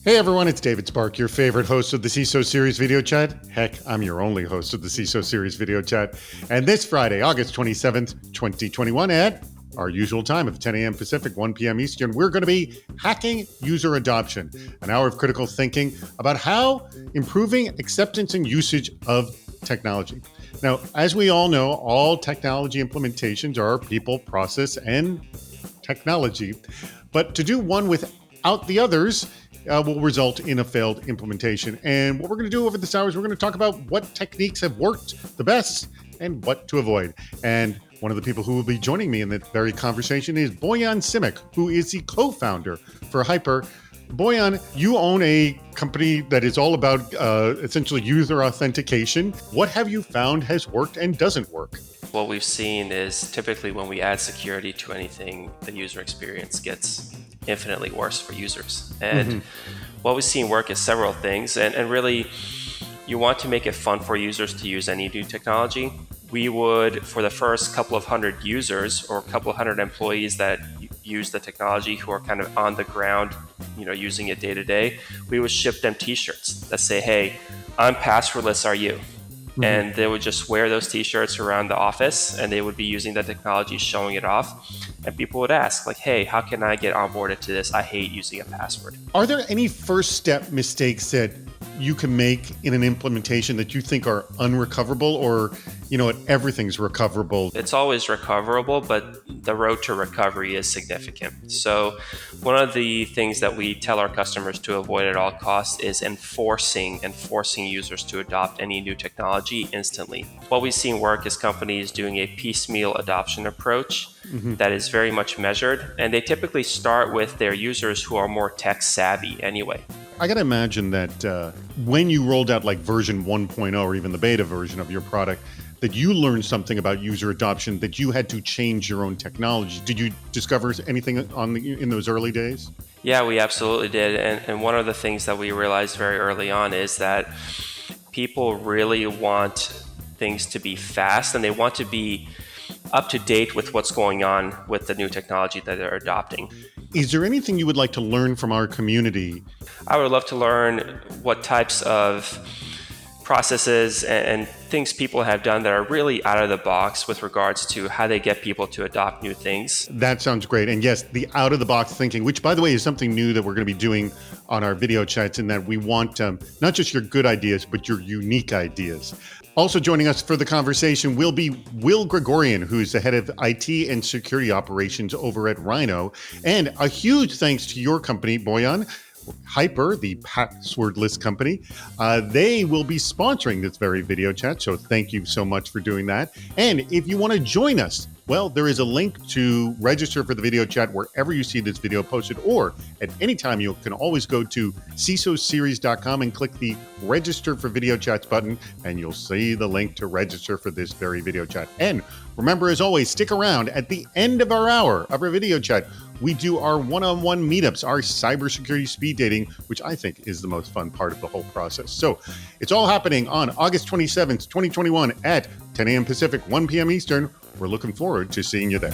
Hey everyone, it's David Spark, your favorite host of the CISO Series Video Chat. Heck, I'm your only host of the CISO Series Video Chat. And this Friday, August 27th, 2021 at our usual time of 10 a.m. Pacific, 1 p.m. Eastern, we're going to be hacking user adoption, an hour of critical thinking about how improving acceptance and usage of technology. Now, as we all know, all technology implementations are people, process, and technology. But to do one without the others will result in a failed implementation. And what we're going to do over this hour is we're going to talk about what techniques have worked the best and what to avoid. And one of the people who will be joining me in that very conversation is Boyan Simic, who is the co-founder for Hyper. Boyan, you own a company that is all about essentially user authentication. What have you found has worked and doesn't work? What we've seen is typically when we add security to anything, the user experience gets infinitely worse for users. And what we've seen work is several things. And really, you want to make it fun for users to use any new technology. We would, for the first couple of hundred users or a couple of hundred employees that use the technology who are kind of on the ground, using it day to day, we would ship them t-shirts that say, hey, I'm passwordless, are you? And they would just wear those t-shirts around the office and they would be using the technology, showing it off. And people would ask, like, hey, how can I get onboarded to this? I hate using a password. Are there any first step mistakes that you can make in an implementation that you think are unrecoverable, or, everything's recoverable? It's always recoverable, but the road to recovery is significant. So one of the things that we tell our customers to avoid at all costs is forcing users to adopt any new technology instantly. What we've seen work is companies doing a piecemeal adoption approach that is very much measured, and they typically start with their users who are more tech savvy anyway. I got to imagine that when you rolled out like version 1.0 or even the beta version of your product, that you learned something about user adoption, that you had to change your own technology. Did you discover anything in those early days? Yeah, we absolutely did. And one of the things that we realized very early on is that people really want things to be fast, and they want to be up to date with what's going on with the new technology that they're adopting. Is there anything you would like to learn from our community? I would love to learn what types of processes and things people have done that are really out of the box with regards to how they get people to adopt new things. That sounds great. And yes, the out of the box thinking, which by the way is something new that we're going to be doing on our video chats, in that we want not just your good ideas, but your unique ideas. Also joining us for the conversation will be Will Gregorian, who's the head of IT and security operations over at Rhino. And a huge thanks to your company, Boyan, Hyper, the passwordless company. They will be sponsoring this very video chat, so thank you so much for doing that. And if you want to join us, well, there is a link to register for the video chat wherever you see this video posted, or at any time you can always go to CISOseries.com and click the register for video chats button, and you'll see the link to register for this very video chat. And remember, as always, stick around. At the end of our hour of our video chat, we do our one-on-one meetups, our cybersecurity speed dating, which I think is the most fun part of the whole process. So it's all happening on August 27th, 2021 at 10 a.m. Pacific, 1 p.m. Eastern. We're looking forward to seeing you there.